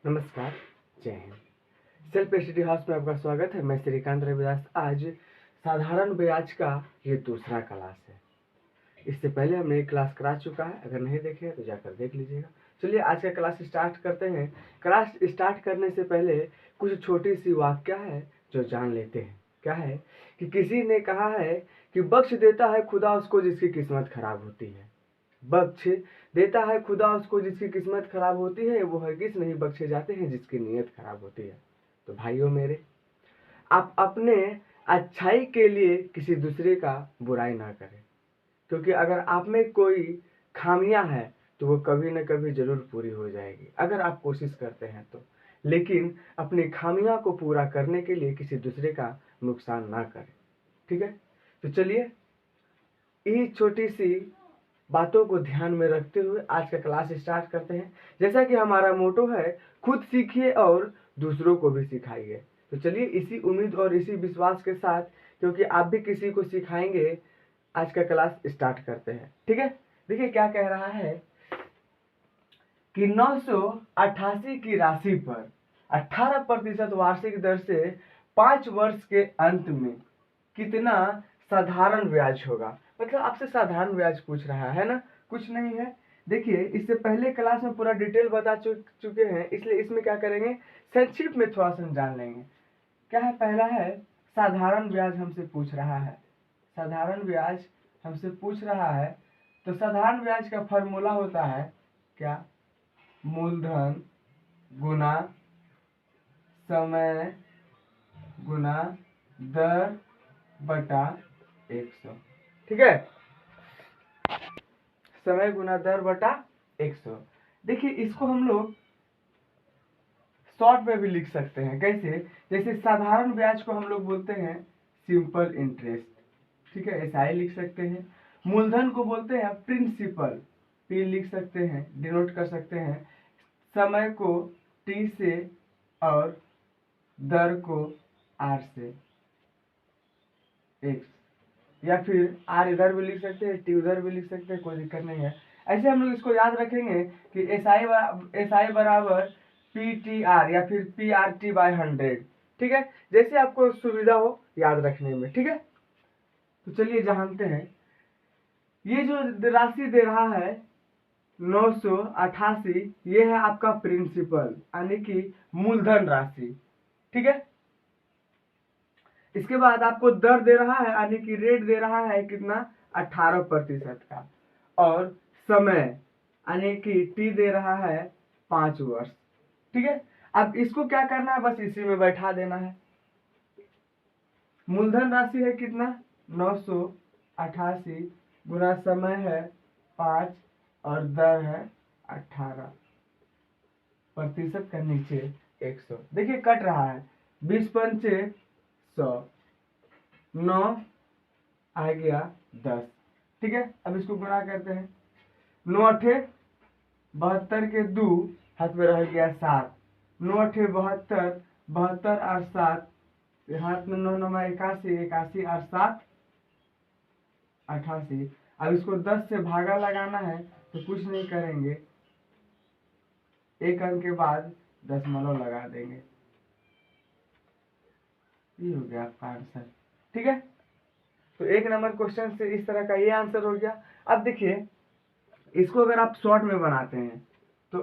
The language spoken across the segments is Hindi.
नमस्कार, जय हिंद। सेल्फ स्टडी हाउस में आपका स्वागत है। मैं श्रीकांत रविदास। आज साधारण ब्याज का ये दूसरा क्लास है। इससे पहले हमने एक क्लास करा चुका है, अगर नहीं देखे तो जाकर देख लीजिएगा। चलिए आज का क्लास स्टार्ट करते हैं। क्लास स्टार्ट करने से पहले कुछ छोटी सी वाक्य है जो जान लेते हैं। क्या है कि किसी ने कहा है कि बख्श देता है खुदा उसको जिसकी किस्मत खराब होती है। बख्श देता है खुदा उसको जिसकी किस्मत खराब होती है, वो हरगिज नहीं बख्शे जाते हैं जिसकी नीयत खराब होती है। तो भाइयों मेरे, आप अपने अच्छाई के लिए किसी दूसरे का बुराई ना करें, क्योंकि अगर आप में कोई खामियां हैं तो वो कभी न कभी जरूर पूरी हो जाएगी अगर आप कोशिश करते हैं तो। लेकिन अपनी खामियां को पूरा करने के लिए किसी दूसरे का नुकसान ना करें। ठीक है, तो चलिए ये छोटी सी बातों को ध्यान में रखते हुए आज का क्लास स्टार्ट करते हैं। जैसा कि हमारा मोटो है, खुद सीखिए और दूसरों को भी सिखाइए। तो चलिए इसी उम्मीद और इसी विश्वास के साथ, क्योंकि आप भी किसी को सिखाएंगे, आज का क्लास स्टार्ट करते हैं। ठीक है, देखिए क्या कह रहा है कि 988 की राशि पर 18% वार्षिक दर से 5 वर्ष के अंत में कितना साधारण ब्याज होगा। मतलब आपसे साधारण ब्याज पूछ रहा है ना, कुछ नहीं है। देखिए इससे पहले क्लास में पूरा डिटेल बता चुके हैं, इसलिए इसमें क्या करेंगे, संक्षिप्त में थोड़ा सा जान लेंगे। क्या है, पहला है साधारण ब्याज हमसे पूछ रहा है। साधारण ब्याज हमसे पूछ रहा है तो साधारण ब्याज का फॉर्मूला होता है क्या, मूलधन गुना समय गुना दर बटा 100। ठीक है, समय गुना दर बटा 100। देखिए इसको हम लोग शॉर्ट में भी लिख सकते हैं। कैसे, जैसे साधारण ब्याज को हम लोग बोलते हैं सिंपल इंटरेस्ट। ठीक है, ऐसा ही लिख सकते हैं। मूलधन को बोलते हैं प्रिंसिपल, पी लिख सकते हैं, डिनोट कर सकते हैं। समय को टी से और दर को आर से, एक्स, या फिर आर इधर भी लिख सकते हैं, टी उधर भी लिख सकते हैं, कोई दिक्कत नहीं है। ऐसे हम लोग इसको याद रखेंगे कि एस आई बराबर पी टी आर या फिर पी आर टी बाई 100। ठीक है, जैसे आपको सुविधा हो याद रखने में। ठीक है, तो चलिए जानते हैं। ये जो राशि दे रहा है 988, ये है आपका प्रिंसिपल यानी कि मूलधन राशि। ठीक है, इसके बाद आपको दर दे रहा है यानी कि रेट दे रहा है कितना, 18% का। और समय यानी कि टी दे रहा है 5 वर्ष। ठीक है, अब इसको क्या करना है, बस इसी में बैठा देना है। मूलधन राशि है कितना, 988 गुना समय है 5 और दर है 18% का नीचे 100। देखिए कट रहा है, 20 पंचे 100, 9 आ गया 10। ठीक है, अब इसको गुणा करते हैं। 9 अठे 72 के 2 हाथ में रह गया 7, 9 अठे 72, 72 और 7 हाथ में 9 9 81, 81 और 7 88। अब इसको 10 से भागा लगाना है तो कुछ नहीं करेंगे, एक अंक के बाद दशमलव लगा देंगे, ये हो गया आपका आंसर। ठीक है, तो 1 नंबर क्वेश्चन से इस तरह का ये आंसर हो गया। अब देखिए इसको अगर आप शॉर्ट में बनाते हैं तो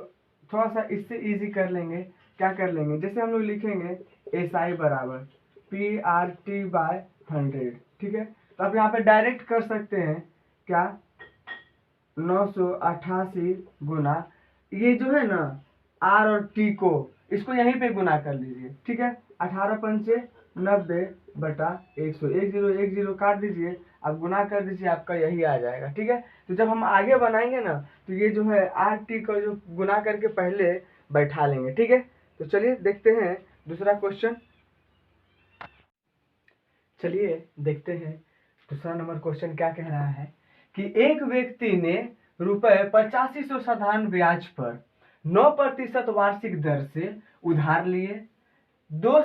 थोड़ा सा इससे इजी कर लेंगे। क्या कर लेंगे, जैसे हम लोग लिखेंगे एस आई बराबर पी आर टी बाय 100। ठीक है, तो आप यहाँ पे डायरेक्ट कर सकते हैं क्या, 988 गुना, ये जो है ना आर और टी को, इसको यहीं पे गुना कर लीजिए। ठीक है, 18 पंचे 90 बटा 100, 10 काट दीजिए, अब गुना कर दीजिए, आपका यही आ जाएगा। ठीक है, तो जब हम आगे बनाएंगे ना तो ये जो है आर टी को जो गुना करके पहले बैठा लेंगे। ठीक है, तो चलिए देखते हैं दूसरा क्वेश्चन। चलिए देखते हैं दूसरा नंबर क्वेश्चन क्या कह रहा है कि एक व्यक्ति ने रुपए 8500 साधारण ब्याज पर 9% वार्षिक दर से उधार लिए। 2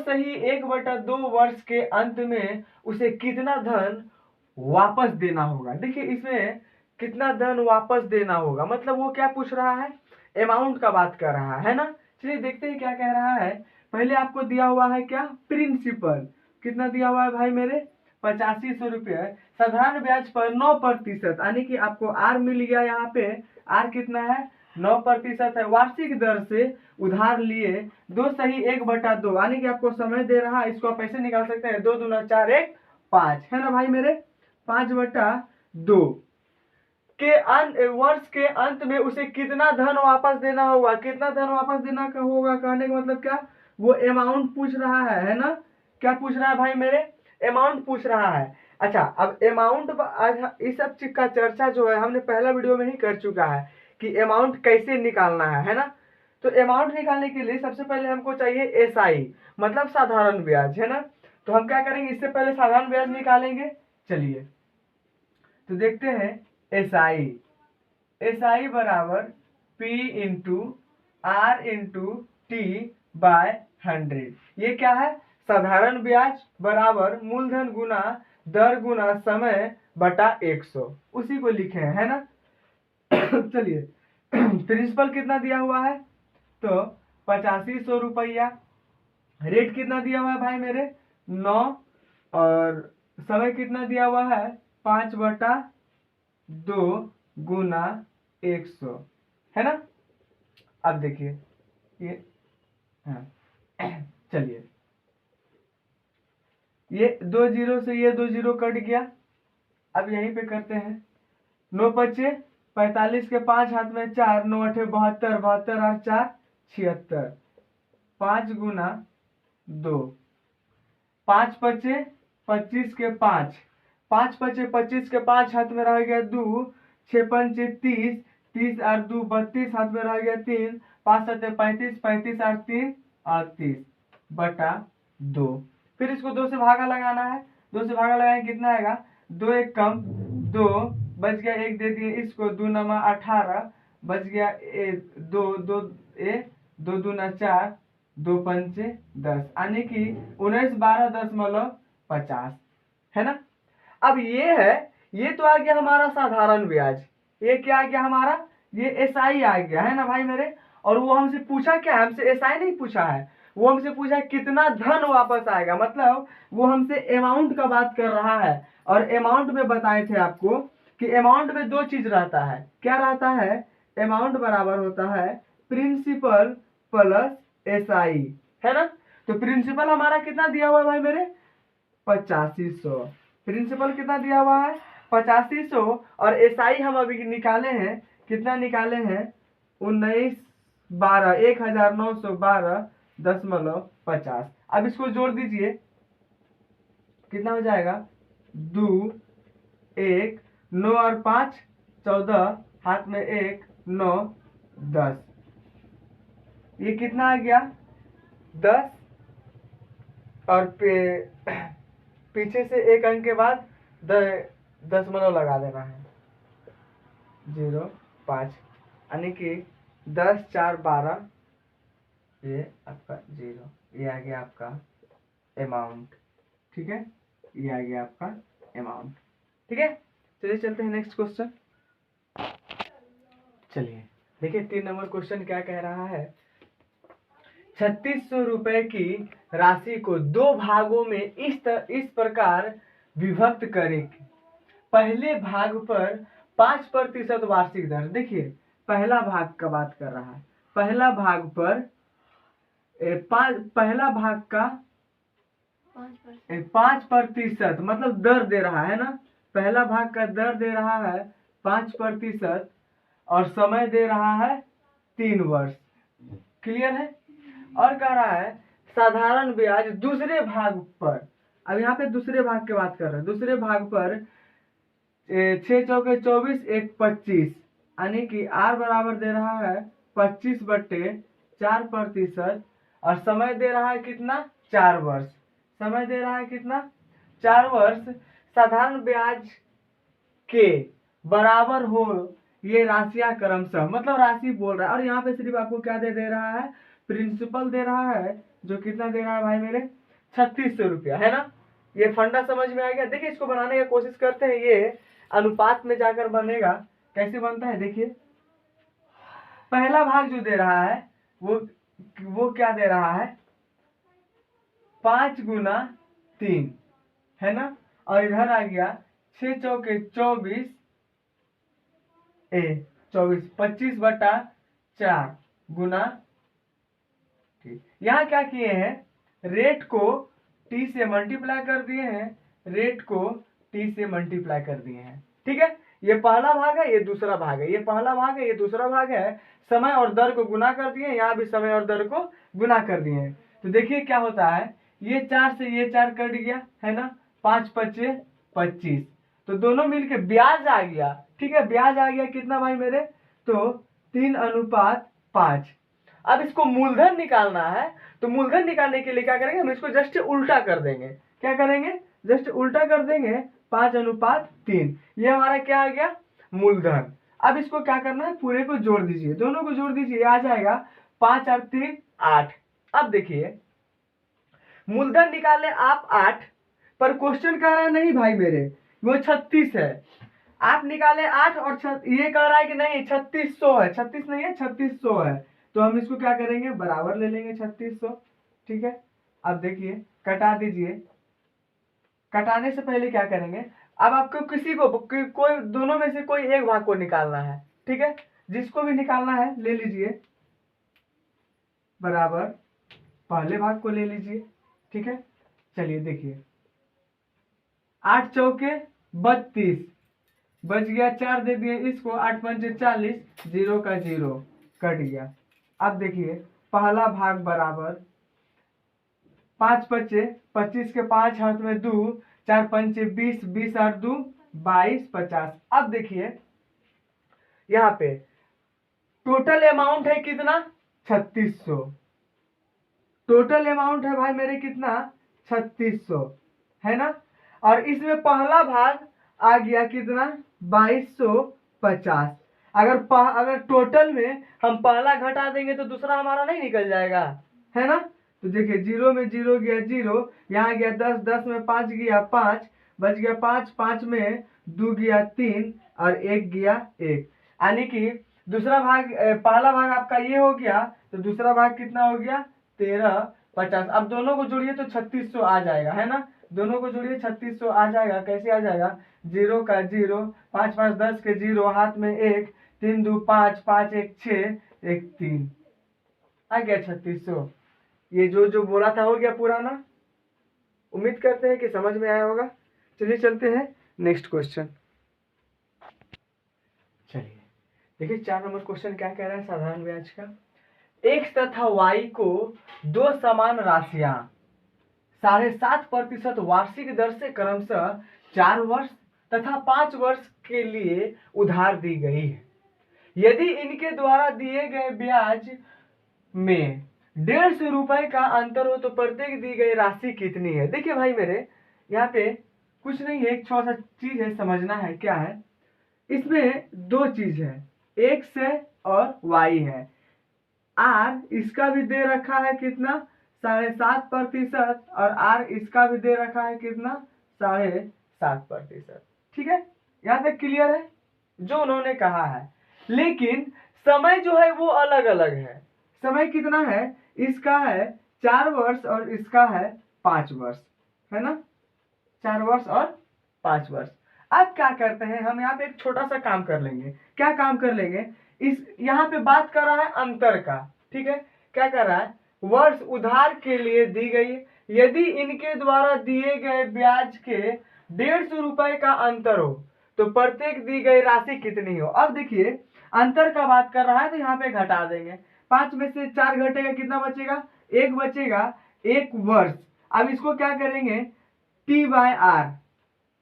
वर्ष के अंत में उसे कितना धन वापस देना होगा। देखिए इसमें कितना धन वापस देना होगा, मतलब वो क्या पूछ रहा है, अमाउंट का बात कर रहा है ना। चलिए देखते हैं क्या कह रहा है। पहले आपको दिया हुआ है क्या, प्रिंसिपल। कितना दिया हुआ है भाई मेरे, 8500 रुपये। साधारण ब्याज पर 9%, यानी कि आपको आर मिल गया। यहाँ पे आर कितना है, 9% है। वार्षिक दर से उधार लिए 2 सही 1/2, यानी कि आपको समय दे रहा है। इसको आप ऐसे निकाल सकते हैं, 2 दूना 4 1 5, है ना भाई मेरे, 5/2 के वर्ष के अंत में उसे कितना धन वापस देना होगा। कितना धन वापस देना का होगा, कहने का मतलब क्या, वो अमाउंट पूछ रहा है ना। क्या पूछ रहा है भाई मेरे, अमाउंट पूछ रहा है। अच्छा, अब अमाउंट, इस सब चीज का चर्चा जो है हमने पहला वीडियो में ही कर चुका है कि अमाउंट कैसे निकालना है ना। तो अमाउंट निकालने के लिए सबसे पहले हमको चाहिए एसआई, मतलब साधारण ब्याज, है ना। तो हम क्या करेंगे, इससे पहले साधारण ब्याज निकालेंगे। चलिए तो देखते हैं, एसआई बराबर P into R into T by 100। ये क्या है, साधारण ब्याज बराबर मूलधन गुना दर गुना समय बटा 100, उसी को लिखे हैं, है ना। चलिए प्रिंसिपल कितना दिया हुआ है, तो 8500 रुपया। रेट कितना दिया हुआ है भाई मेरे, 9, और समय कितना दिया हुआ है, 5/2 गुना 100, है ना। अब देखिए ये, हाँ चलिए, ये 2 जीरो से ये 2 जीरो कट गया। अब यहीं पे करते हैं, 9 बचे 45 के 5 हाथ में 4, 9 8 72, 72 और 4 76, 5 गुना 2, 5 बचे 25 के 5, 5 बचे 25 के 5 हाथ में रह गया 2, 6 पंचे 30, 30 और 2 32 हाथ में रह गया 3, 5 7 35, 35 और 3 38/2। फिर इसको 2 से भागा लगाना है, 2 से भागा लगाएंगे कितना आएगा, 2 1 कम 2, बच गया 1 दे दिए इसको, 2 9 18, बच गया 2 2 2 दूना 4, 2 पंचे 10, यानी कि 19/12.50, है ना। अब ये है, ये तो आ गया हमारा साधारण ब्याज। ये क्या आ गया हमारा, ये एसआई आ गया, है ना भाई मेरे। और वो हमसे पूछा क्या, हमसे एसआई नहीं पूछा है, वो हमसे पूछा है कितना धन वापस आएगा। मतलब वो हमसे अमाउंट का बात कर रहा है। और अमाउंट में बताए थे आपको कि अमाउंट में 2 चीज रहता है। क्या रहता है, अमाउंट बराबर होता है प्रिंसिपल प्लस एसआई, है ना। तो प्रिंसिपल हमारा कितना दिया हुआ है भाई मेरे, 8500। प्रिंसिपल कितना दिया हुआ है, 8500। और एसआई हम अभी निकाले हैं, कितना निकाले हैं, 1912 अब इसको जोड़ दीजिए, कितना हो जाएगा, 2 1 9 और 5 14, हाथ में 1 9 10, ये कितना आ गया 10, और पीछे से 1 अंक के बाद दशमलव लगा देना है, 0.5, यानी कि 10 4 12, ये आपका 0, ये आ गया आपका अमाउंट। ठीक है, ये आ गया आपका अमाउंट। ठीक है, चलिए चलते हैं नेक्स्ट क्वेश्चन। चलिए देखिए 3 नंबर क्वेश्चन क्या कह रहा है। 3600 रुपए की राशि को 2 भागों में इस प्रकार विभक्त करें। पहले भाग पर 5% वार्षिक दर। देखिए पहला भाग का बात कर रहा है, पहला भाग पर पहला भाग का 5%, मतलब दर दे रहा है ना। पहला भाग का दर दे रहा है 5%, और समय दे रहा है 3 वर्ष। क्लियर है। और कह रहा है साधारण ब्याज दूसरे भाग पर, अब यहाँ पे दूसरे भाग की बात कर रहे हैं, दूसरे भाग पर 6 चौके 24 1 25, यानी कि आर बराबर दे रहा है 25/4%, और समय दे रहा है कितना, 4 वर्ष। समय दे रहा है कितना, 4 वर्ष। साधारण ब्याज के बराबर हो ये राशियां क्रमशः, मतलब राशि बोल रहा है। और यहाँ पे सिर्फ आपको क्या दे रहा है, प्रिंसिपल दे रहा है, जो कितना दे रहा है भाई मेरे, 3600 रुपया, है ना। ये फंडा समझ में आ गया। देखिए इसको बनाने की कोशिश करते हैं, ये अनुपात में जाकर बनेगा। कैसे बनता है देखिए, पहला भाग जो दे रहा है वो वो क्या दे रहा है, 5 × 3, है ना। और इधर आ गया 6 चौके 24, 25/4 गुना टी। यहाँ क्या किए हैं, रेट को टी से मल्टीप्लाई कर दिए हैं, रेट को टी से मल्टीप्लाई कर दिए हैं। ठीक है, ये पहला भाग है, ये दूसरा भाग है, ये पहला भाग है, ये दूसरा भाग है। समय और दर को गुना कर दिए, यहाँ भी समय और दर को गुना कर दिए हैं। तो देखिए क्या होता है, ये 4 से ये 4 कट गया, है ना। 5×5 = 25, तो दोनों मिलके ब्याज आ गया। ठीक है, ब्याज आ गया कितना भाई मेरे, तो 3:5। अब इसको मूलधन निकालना है, तो मूलधन निकालने के लिए क्या करेंगे, हम इसको जस्ट उल्टा कर देंगे। क्या करेंगे, जस्ट उल्टा कर देंगे, 5:3। ये हमारा क्या आ गया, मूलधन। अब इसको क्या करना है, पूरे को जोड़ दीजिए, दोनों को जोड़ दीजिए, आ जाएगा 5 और 3 8। अब देखिए मूलधन निकाले आप 8, पर क्वेश्चन कह रहा है नहीं भाई मेरे, वो 36 है। आप निकाले 8 और ये कह रहा है कि नहीं 3600 है, 36 नहीं है 3600 है। तो हम इसको क्या करेंगे, बराबर ले लेंगे 3600। ठीक है, अब देखिए कटा दीजिए। कटाने से पहले क्या करेंगे, अब आपको किसी को कोई दोनों में से कोई एक भाग को निकालना है। ठीक है, जिसको भी निकालना है ले लीजिए, बराबर पहले भाग को ले लीजिए। ठीक है, चलिए देखिए 8 चौके 32, बच गया 4 दे दिए इसको, 8×5 = 40, 0 का 0 कट गया। अब देखिए पहला भाग बराबर 5×5 = 25 के 5 हाथ में 2, 4×5 = 20, 20 और 2 22, 50। अब देखिए यहाँ पे टोटल अमाउंट है कितना, 3600। टोटल अमाउंट है भाई मेरे कितना, 3600, है ना। और इसमें पहला भाग आ गया कितना, 2250। अगर टोटल में हम पहला घटा देंगे तो दूसरा हमारा नहीं निकल जाएगा, है ना। तो देखिए 0 में 0 गया 0, यहाँ गया 10, 10 में 5 गया 5, बच गया 5, 5 में 2 गया 3 और 1 गया 1। यानी कि दूसरा भाग, पहला भाग आपका ये हो गया, तो दूसरा भाग कितना हो गया, 1350। अब दोनों को जोड़िए तो 3600 आ जाएगा, है ना। दोनों को जोड़िए 3600 आ जाएगा। कैसे आ जाएगा, 0 का 0, 5 5 10 के 0, हाथ में 1, 3 2 5, 5 1 6, 1 3, आ गया 3600। ये जो बोला था हो गया पूरा ना। उम्मीद करते हैं कि समझ में आया होगा। चलिए चलते हैं नेक्स्ट क्वेश्चन। चलिए देखिए 4 नंबर क्वेश्चन क्या कह रहा है, साधारण ब्याज का। x तथा y को दो समान राशियां 7.5% वार्षिक दर से क्रमशः 4 वर्ष तथा 5 वर्ष के लिए उधार दी गई है। यदि इनके द्वारा दिए गए ब्याज में 150 रुपए का अंतर हो तो प्रत्येक दी गई राशि कितनी है। देखिए भाई मेरे, यहाँ पे कुछ नहीं है, एक छोटा सा चीज है, समझना है क्या है। इसमें दो चीज है, x है और y है। r इसका भी दे रखा है कितना, 7.5%, और r इसका भी दे रखा है कितना, 7.5%। ठीक है, यहाँ तक क्लियर है जो उन्होंने कहा है। लेकिन समय जो है वो अलग अलग है। समय कितना है, इसका है 4 वर्ष और इसका है 5 वर्ष, है ना। 4 वर्ष और 5 वर्ष। अब क्या करते हैं, हम यहाँ पे एक छोटा सा काम कर लेंगे। क्या काम कर लेंगे, इस यहाँ पे बात कर रहा है अंतर का। ठीक है, क्या कर रहा है, वर्ष उधार के लिए दी गई, यदि इनके द्वारा दिए गए ब्याज के 150 रुपए का अंतर हो तो प्रत्येक दी गई राशि कितनी हो। अब देखिए अंतर का बात कर रहा है तो यहाँ पे घटा देंगे, 5 में से 4 घटेगा, कितना बचेगा, 1 बचेगा, 1 वर्ष। अब इसको क्या करेंगे, T/R।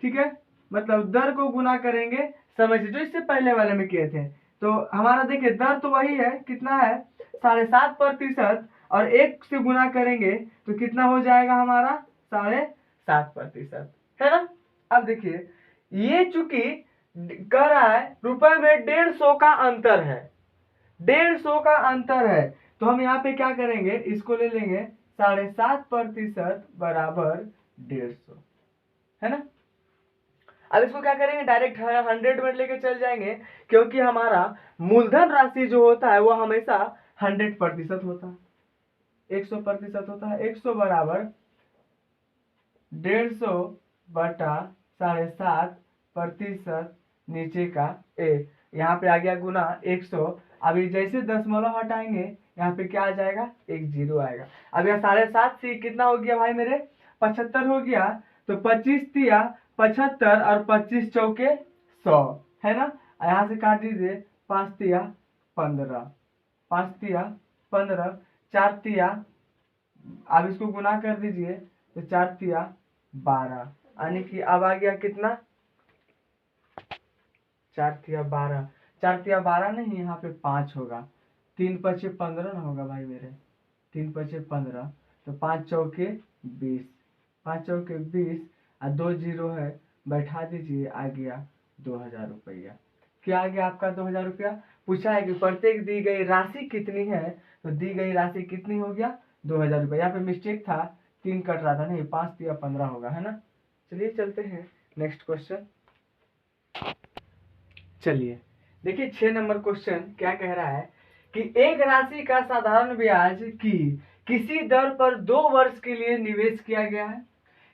ठीक है, मतलब दर को गुना करेंगे समय से, जो इससे पहले वाले में किए थे। तो हमारा देखिए दर तो वही है, कितना है, 7.5%, और 1 से गुना करेंगे तो कितना हो जाएगा हमारा, 7.5%, है ना। अब देखिए ये चूंकि कह रहा है रुपए में 150 का अंतर है, 150 का अंतर है, तो हम यहाँ पे क्या करेंगे, इसको ले लेंगे 7.5% बराबर 150, है ना। अब इसको क्या करेंगे, डायरेक्ट 100 में लेके चल जाएंगे, क्योंकि हमारा मूलधन राशि जो होता है वो हमेशा 100% होता है। 100% होता है। 100 बराबर 150 बटा 7.5% नीचे का ए। यहाँ पे आ गया गुना 100। अभी जैसे दशमलव हटाएंगे यहाँ पे क्या आ जाएगा, एक जीरो आएगा। अब यहाँ 7.5 से कितना हो गया भाई मेरे, 75 हो गया। तो 25 तिया 75 और 25 चौके 100 है ना। यहाँ से काट दीजिए, 5 तिया 15, 5 तिया 15, 4 तिया, अब इसको गुना कर दीजिए तो 4 तिया 12, यानी कि अब आ गया कितना, 4 तिया 12, 4 तिया 12 नहीं, यहाँ पे 5 होगा। 3 पचे 15 ना होगा भाई मेरे, 3 पचे 15, तो 5 चौके 20, 5 चौके 20 और 2 जीरो है, बैठा दीजिए, आ गया 2000 रुपया। क्या आ गया आपका 2000 रुपया। पूछा है कि प्रत्येक दी गई राशि कितनी है, तो दी गई राशि कितनी हो गया, 2000 रुपया। यहाँ पे मिस्टेक था, 3 कट रहा था, नहीं 5 तिया 15 होगा, है ना। चलिए चलते हैं नेक्स्ट क्वेश्चन। चलिए देखिए 6 नंबर क्वेश्चन क्या कह रहा है कि एक राशि का साधारण ब्याज की किसी दर पर 2 वर्ष के लिए निवेश किया गया है।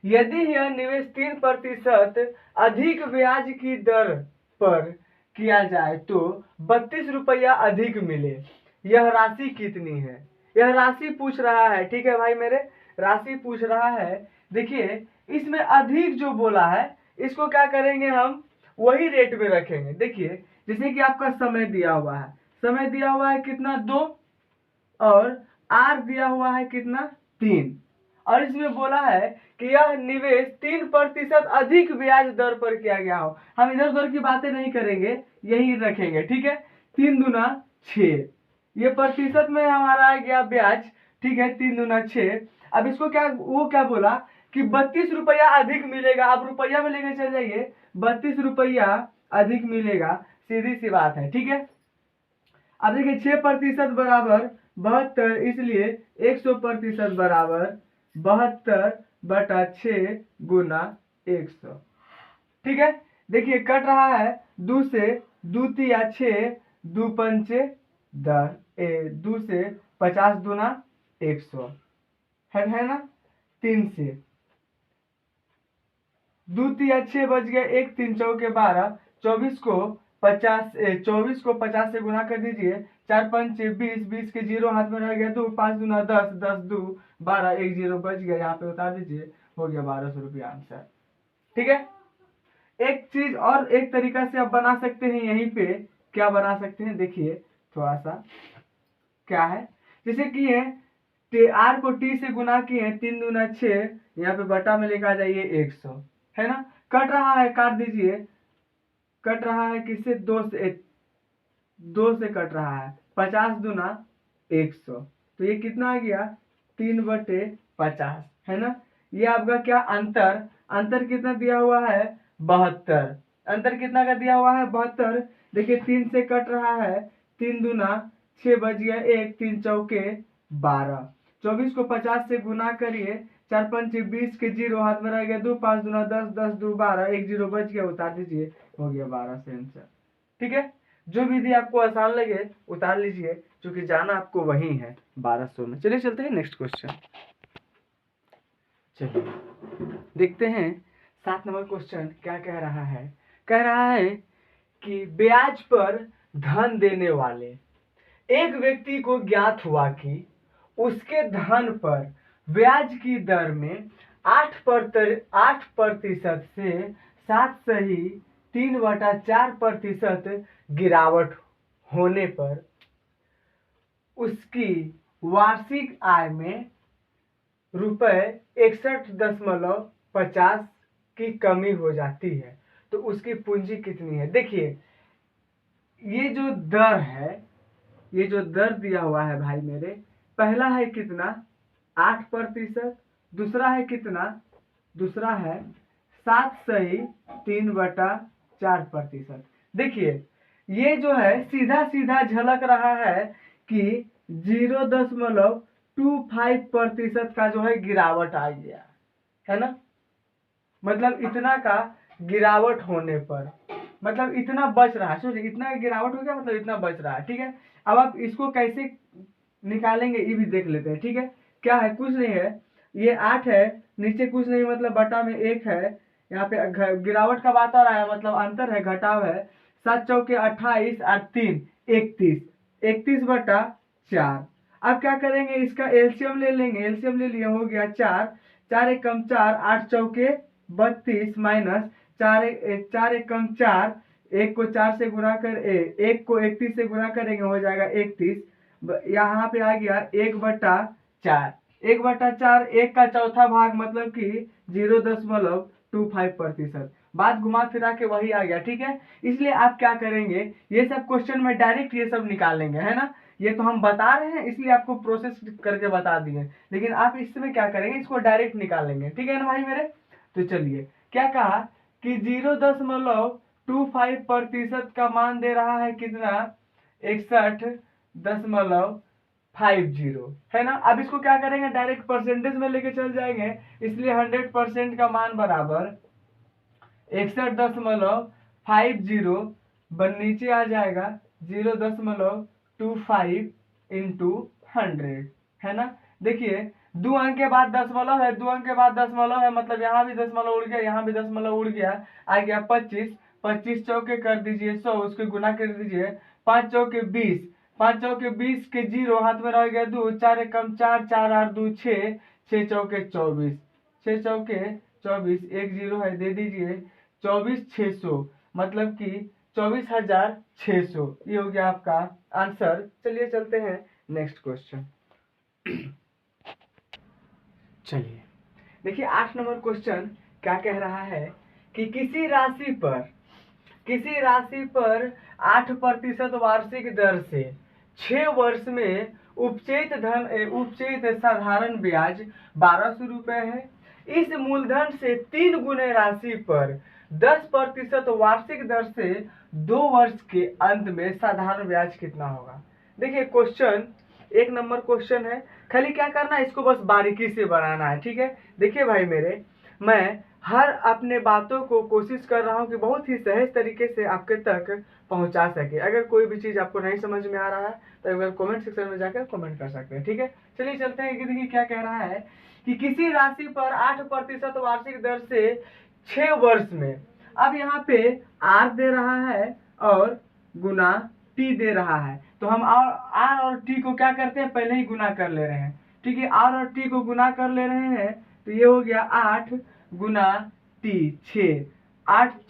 यदि यह निवेश 3% अधिक ब्याज की दर पर किया जाए तो 32 रुपया अधिक मिले, यह राशि कितनी है। यह राशि पूछ रहा है, ठीक है भाई मेरे, राशि पूछ रहा है। देखिए इसमें अधिक जो बोला है इसको क्या करेंगे, हम वही रेट में रखेंगे। देखिए जैसे कि आपका समय दिया हुआ है, समय दिया हुआ है कितना 2, और आर दिया हुआ है कितना 3, और इसमें बोला है कि यह निवेश 3% अधिक ब्याज दर पर किया गया हो। हम इधर उधर की बातें नहीं करेंगे, यही रखेंगे, ठीक है। 3 दूना 6, ये प्रतिशत में हमारा आ गया ब्याज, ठीक है, 3 दूना 6। अब इसको क्या, वो क्या बोला कि 32 रुपया अधिक मिलेगा। अब रुपया में लेके चल जाइए, 32 रुपया अधिक मिलेगा, सीधी सी बात है, ठीक है। अब देखिए 6% बराबर 72, इसलिए 100% बराबर 72 बटा 6 गुना 100, ठीक है। देखिए कट रहा है 2 से, 2 तिया 6, 2 पंचे 10, 2 से 50 दूना 100 है ना। 3 से 2 तिया 6 बच गया, 1 3 चौके 12, 24 को 50 से गुना कर दीजिए, 4 पंचे 20, 20 के जीरो हाथ में रह गया, 2 5 दूना 10, 10 2 12, 1 जीरो बच गया, यहाँ पे उतार दीजिए, हो गया 1200 रुपया आंसर, ठीक है। एक चीज और, एक तरीका से आप बना सकते हैं यहीं पे, क्या बना सकते हैं देखिए थोड़ा सा, क्या है, जैसे कि है आर को टी से गुना किए, 3 दूना 6, यहाँ पे बटा में लेकर आ जाइए 100, है ना। कट रहा है, काट दीजिए, कट रहा है किससे, 2 से कट रहा है, 50 दूना 100, तो ये कितना आ गया 3/50, है ना। ये आपका क्या अंतर, अंतर कितना दिया हुआ है 72, अंतर कितना का दिया हुआ है 72। देखिए 3 से कट रहा है, 3 दूना 6 बज गया, 1 3 चौके 12, 24 को 50 से गुना करिए, 4 पंचे 20 के जीरो हाथ में रह गया, 2 5 दूना 10, 10 2 12, 1 जीरो बच गया, उतार दीजिए, हो गया 12 से आंसर, ठीक है। जो विधि आपको आसान लगे उतार लीजिए, क्योंकि जाना आपको वही है 1200 में। चलिए चलते हैं नेक्स्ट क्वेश्चन। चलिए देखते हैं 7 नंबर क्वेश्चन क्या कह रहा है। कह रहा है कि ब्याज पर धन देने वाले एक व्यक्ति को ज्ञात हुआ कि उसके धन पर ब्याज की दर में 8% से 7.3/4% गिरावट होने पर उसकी वार्षिक आय में ₹61.50 की कमी हो जाती है, तो उसकी पूंजी कितनी है। देखिए ये जो दर है, ये जो दर दिया हुआ है भाई मेरे, पहला है कितना 8%, दूसरा है कितना, दूसरा है 7.3/4%। देखिए ये जो है सीधा सीधा झलक रहा है कि 0.25% का जो है गिरावट आ गया, है ना। मतलब इतना का गिरावट होने पर, मतलब इतना बच रहा है, सोचिए इतना गिरावट हो गया, मतलब इतना बच रहा है, ठीक है। अब आप इसको कैसे निकालेंगे ये भी देख लेते हैं, ठीक है। क्या है, कुछ नहीं है, ये 8 है, नीचे कुछ नहीं मतलब बटा में 1 है, यहाँ पे गिरावट का बात आ रहा है मतलब अंतर है, घटाव है। 7 चौके 28 और 3 31, 31 बटा 4। अब क्या करेंगे, इसका एलसीएम ले लेंगे, एलसीएम ले लिया, हो गया 4, 4 एकम 4, 8 चौके 32 माइनस 4 एकम 4, एक को 4 से गुणा कर एक को 31 से गुणा करेंगे, हो जाएगा 31, यहाँ पे आ गया 1/4, 1/4, 1 का चौथा भाग मतलब कि 0.25%। बात घुमा फिरा के वही आ गया, ठीक है। इसलिए आप क्या करेंगे, ये सब क्वेश्चन में डायरेक्ट ये सब निकालेंगे, है ना। ये तो हम बता रहे हैं इसलिए आपको प्रोसेस करके बता दिए, लेकिन आप इसमें क्या करेंगे, इसको डायरेक्ट निकालेंगे, ठीक है ना भाई मेरे। तो चलिए, क्या कहा कि 0.25% का मान दे रहा है कितना, 61.50, है ना। अब इसको क्या करेंगे, डायरेक्ट परसेंटेज में लेके चल जाएंगे, इसलिए 100% का मान बराबर 61.50 नीचे आ जाएगा 0.25 इंटू 100, है ना। देखिए, 2 अंक के बाद दशमलव है, 2 अंक के बाद दशमलव है, मतलब यहाँ भी दशमलव उड़ गया, यहाँ भी दशमलव उड़ गया, आ गया 25, 25 चौके कर दीजिए 100, उसके गुना कर दीजिए, 5 चौके 20, 5 चौके 20 के 0 हाथ में रह गया 2, 4 एकम 4, 4 और 2 6, 6 चौके 24, 6 चौके 24, एक 0 है, दे दीजिए 24,600, मतलब कि 24,600, ये हो गया आपका आंसर। चलिए चलते हैं नेक्स्ट क्वेश्चन। चलिए देखिए, 8 नंबर क्वेश्चन क्या कह रहा है कि किसी राशि पर 8% वार्षिक दर से 6 वर्ष में उपचयित साधारण ब्याज 1200 रुपए है। इस मूलधन से 3 गुने राशि पर 10% वार्षिक दर से 2 वर्ष के अंत में साधारण ब्याज कितना होगा। देखिए, क्वेश्चन 1 नंबर क्वेश्चन है, खाली क्या करना है, इसको बस बारीकी से बनाना है, ठीक है। देखिए भाई मेरे, मैं हर अपने बातों को कोशिश कर रहा हूँ कि बहुत ही सहज तरीके से आपके तक पहुंचा सके। अगर कोई भी चीज आपको नहीं समझ में आ रहा है तो अगर कमेंट सेक्शन में जाकर कमेंट कर सकते हैं, ठीक है। चलिए चलते हैं कि देखिए क्या कह रहा है कि किसी राशि पर 8% वार्षिक दर से 6 वर्ष में, अब यहाँ पे आर दे रहा है और गुना टी दे रहा है, तो हम आर और टी को क्या करते हैं, पहले ही गुना कर ले रहे हैं, ठीक है। आर और टी को गुना कर ले रहे हैं, तो ये हो गया 8 गुना टी 6, 8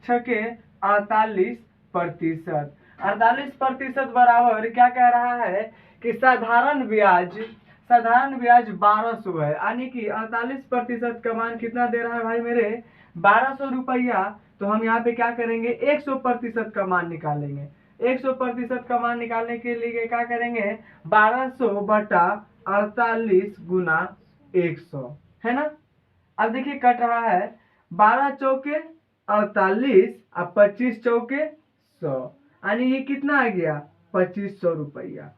छके 48%, 48% बराबर क्या कह रहा है कि साधारण ब्याज 1200 है, यानी कि 48% का मान कितना दे रहा है भाई मेरे, 1200 रुपया। तो हम यहाँ पे क्या करेंगे, 100% का मान निकालेंगे। 100% का मान निकालने के लिए क्या करेंगे, 1200 बटा 48 गुना 100, है ना। अब देखिए कट रहा है, 12 चौके 48 और 25 चौके 100, यानी ये कितना आ गया, 2500 रुपया।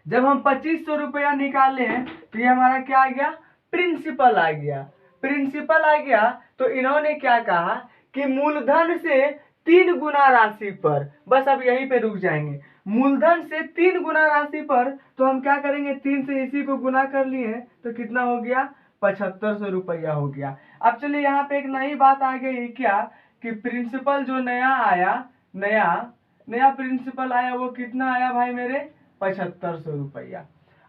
जब हम 2500 रुपया निकाले तो ये हमारा क्या आ गया, प्रिंसिपल आ गया। प्रिंसिपल आ गया तो इन्होंने क्या कहा कि मूलधन से 3 गुना राशि पर, बस अब यहीं पे रुक जाएंगे, मूलधन से 3 गुना राशि पर, तो हम क्या करेंगे, 3 से इसी को गुना कर लिए तो कितना हो गया, 7500 रुपया हो गया। अब चलिए यहाँ पे एक नई बात आ गई, क्या कि प्रिंसिपल जो नया आया, नया प्रिंसिपल आया, वो कितना आया भाई मेरे, 7500 रुपया।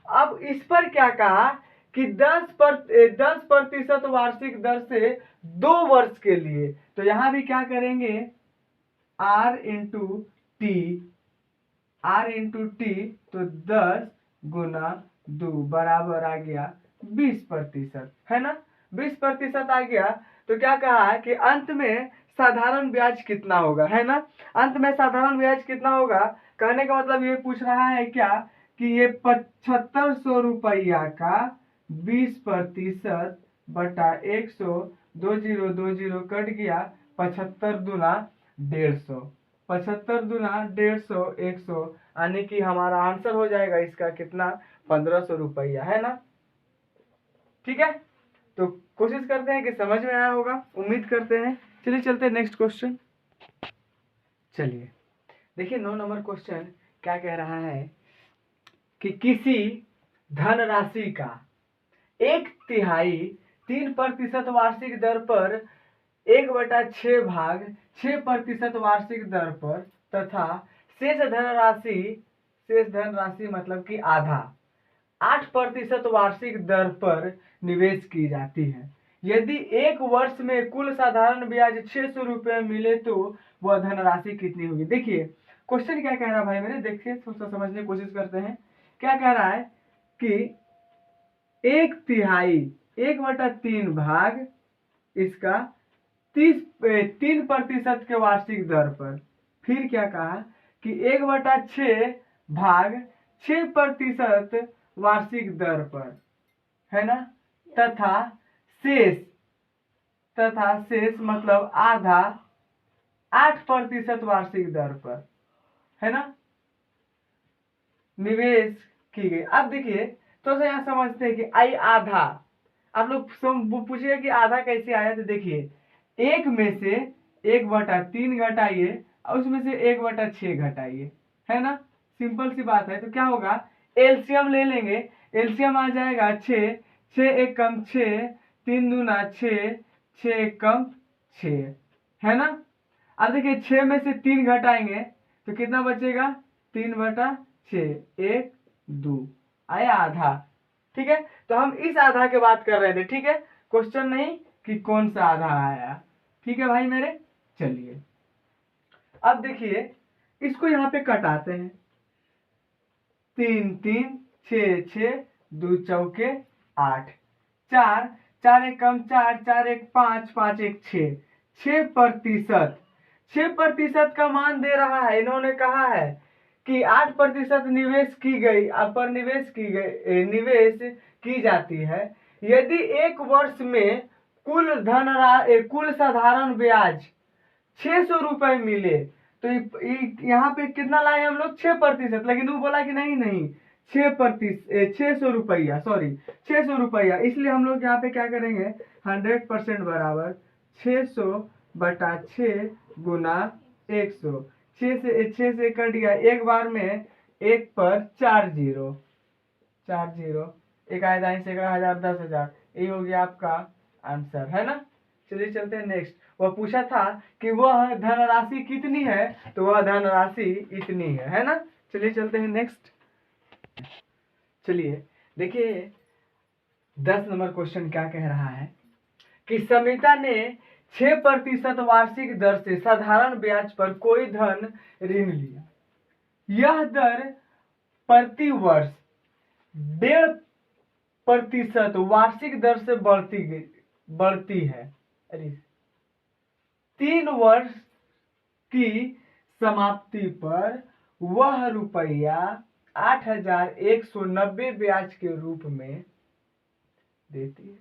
अब इस पर क्या कहा कि 10% वार्षिक दर से 2 वर्ष के लिए, तो यहां भी क्या करेंगे, R इंटू टी, तो 10 गुना 2 बराबर आ गया 20%, है ना। 20% आ गया, तो क्या कहा है कि अंत में साधारण ब्याज कितना होगा, है ना। अंत में साधारण ब्याज कितना होगा, कहने का मतलब ये पूछ रहा है क्या कि ये 7500 रुपया का 20% बटा 100, 20 कट गया, 75 दूना 150, 75 दूना 150, 100, यानी कि हमारा आंसर हो जाएगा इसका कितना, 1500 रुपया, है ना। ठीक है, तो कोशिश करते हैं कि समझ में आया होगा, उम्मीद करते हैं। चलिए चलते हैं नेक्स्ट क्वेश्चन। चलिए देखिए 9 नंबर क्वेश्चन क्या कह रहा है कि धनराशि का 1/3 3% वार्षिक दर पर 1/6 भाग 6% वार्षिक दर पर तथा शेष धनराशि मतलब कि आधा 8% वार्षिक दर पर निवेश की जाती है। यदि एक वर्ष में कुल साधारण ब्याज 600 रुपये मिले तो वह धनराशि कितनी होगी। देखिए क्वेश्चन क्या कह रहा है भाई मेरे, देखिए समझने की कोशिश करते हैं। क्या कह रहा है कि 1/3 1/3 भाग इसका 3% के वार्षिक दर पर, फिर क्या कहा कि 1/6 भाग 6% वार्षिक दर पर, है ना, तथा शेष मतलब आधा 8% वार्षिक दर पर, है ना, निवेश की गई। अब देखिए तो यहाँ समझते हैं कि आई आधा, आप लोग पूछिए कि आधा कैसे आया, तो देखिए एक में से 1/3 घटाइए और उसमें से 1/6 घटाइए, है ना, सिंपल सी बात है। तो क्या होगा, एलसीएम ले लेंगे, एलसीएम आ जाएगा 6 6 1 कम 6 3 दूना 6 6 1 कम 6, है ना। अब देखिए 6 में से 3 घटाएंगे तो कितना बचेगा, 3/6 1 2 आया आधा। ठीक है, तो हम इस आधा के बात कर रहे थे। ठीक है, क्वेश्चन नहीं कि कौन सा आधा आया। ठीक है भाई मेरे, चलिए अब देखिए इसको यहाँ पे कटाते हैं। 3 3 6 6 2 चौके 8 4 4 1 कम 4 4 1 5 5 1 6 6% का मान दे रहा है। इन्होंने कहा है कि 8% निवेश की गई पर निवेश की जाती है। यदि एक वर्ष में कुल साधारण ब्याज 600 रुपए मिले तो यहाँ पे कितना लाए हम लोग, 6%, लेकिन वो बोला कि नहीं 600 रुपया, सॉरी 600 रुपया, इसलिए हम लोग यहाँ पे क्या करेंगे, 100% बराबर 600/6 गुना 100। 6 से कट गया, एक बार में 1 पर 4 जीरो, 4 जीरो, एक आए दाएं सैकड़ा 1000 10,000, ये हो गया आपका आंसर, है ना। चलिए चलते हैं नेक्स्ट। वह पूछा था कि वह धनराशि कितनी है, तो वह धनराशि इतनी है ना। चलिए चलते हैं नेक्स्ट। चलिए देखिए 10 नंबर क्वेश्चन क्या कह रहा है कि समिता ने 6% वार्षिक दर से साधारण ब्याज पर कोई धन ऋण लिया। यह दर प्रति वर्ष 1.5% वार्षिक दर से बढ़ती है। 3 वर्ष की समाप्ति पर वह रुपया 8,190 ब्याज के रूप में देती है।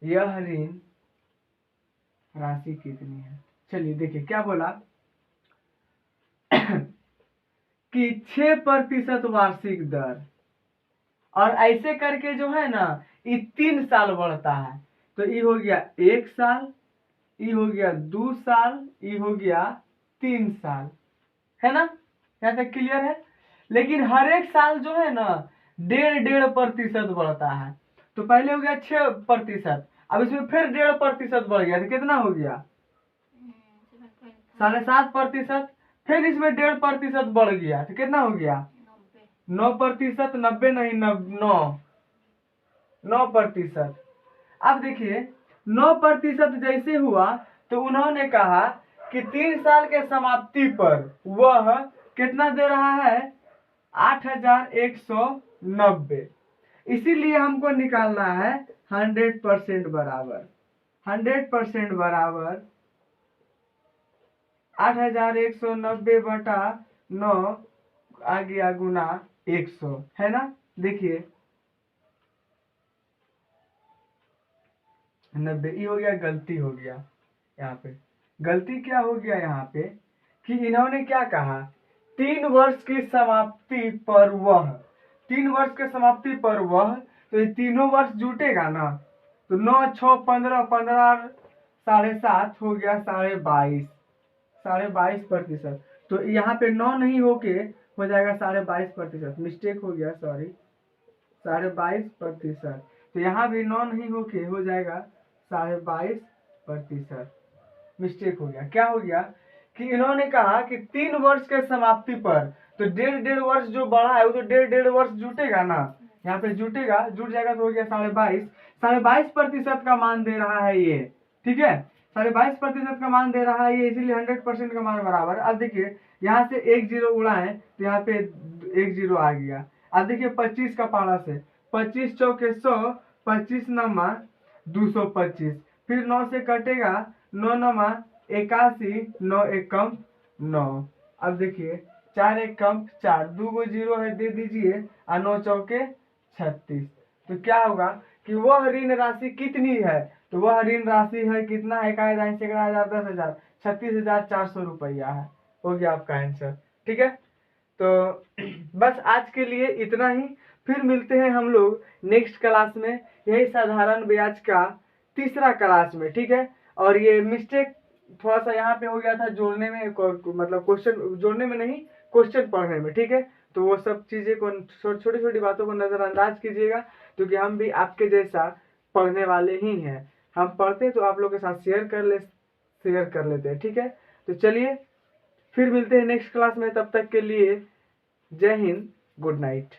यह ऋण राशि कितनी है। चलिए देखिए क्या बोला कि 6% वार्षिक दर, और ऐसे करके जो है ना ये 3 साल बढ़ता है। तो ये हो गया 1 साल, ये हो गया 2 साल, ये हो गया 3 साल, है ना, यहाँ तक क्लियर है। लेकिन हर एक साल जो है ना 1.5% बढ़ता है। तो पहले हो गया 6%, अब इसमें फिर 1.5% बढ़ गया तो कितना हो गया 7.5%, फिर इसमें 1.5% बढ़ गया तो कितना हो गया 9%, 90 नहीं 9%। अब देखिए 9% जैसे हुआ तो उन्होंने कहा कि 3 साल के समाप्ति पर वह कितना दे रहा है 8,190, इसीलिए हमको निकालना है 100% बराबर 8,190/9 आ गया गुना 100, है ना। देखिए 90, ये हो गया, गलती हो गया यहाँ पे। गलती क्या हो गया यहाँ पे कि इन्होंने क्या कहा 3 वर्ष की समाप्ति पर वह, 3 वर्ष के समाप्ति पर वह, तो ये तीनों वर्ष जुटेगा ना, तो 9 6 15 15 7.5 हो गया 22.5%। तो यहाँ पे 9 नहीं होके हो जाएगा 22.5%, मिस्टेक हो गया, सॉरी 22.5%। तो यहाँ भी 9 नहीं होके हो जाएगा 22.5%। मिस्टेक हो गया। क्या हो गया कि इन्होंने कहा कि 3 वर्ष के समाप्ति पर, तो 1.5 वर्ष जो बढ़ा है वो तो 1.5 वर्ष जुटेगा ना, यहाँ पे जुटेगा, जुट जाएगा तो हो गया 22.5% का मान दे रहा है ये। ठीक है, 22.5% का मान दे रहा है ये, इसीलिए 100% का मान बराबर। अब देखिए यहाँ से एक जीरो उड़ा है तो यहाँ पे एक जीरो आ गया। अब देखिए 25 का पारा से 25 चौके 100, 25 नमा 225, फिर 9 से कटेगा, 9 नमा 81, 9 एकम 9। अब देखिए 4 एकम 4, 2 गो जीरो है दे दीजिए, और 9 चौके 36। तो क्या होगा कि वह ऋण राशि कितनी है, तो वह ऋण राशि है कितना है, का सैकड़ा हजार 10,000, 36,400 रुपया है। हो गया आपका आंसर। ठीक है, तो बस आज के लिए इतना ही। फिर मिलते हैं हम लोग नेक्स्ट क्लास में, यही साधारण ब्याज का तीसरा क्लास में। ठीक है, और ये मिस्टेक थोड़ा सा यहाँ पे हो गया था जोड़ने में, मतलब क्वेश्चन जोड़ने में नहीं, क्वेश्चन पढ़ने में। ठीक है, तो वो सब चीजें को, छोटी छोटी बातों को नजरअंदाज कीजिएगा, क्योंकि हम भी आपके जैसा पढ़ने वाले ही हैं। हम पढ़ते तो आप लोग के साथ शेयर कर लेते हैं। ठीक है, तो चलिए फिर मिलते हैं नेक्स्ट क्लास में, तब तक के लिए जय हिंद, गुड नाइट।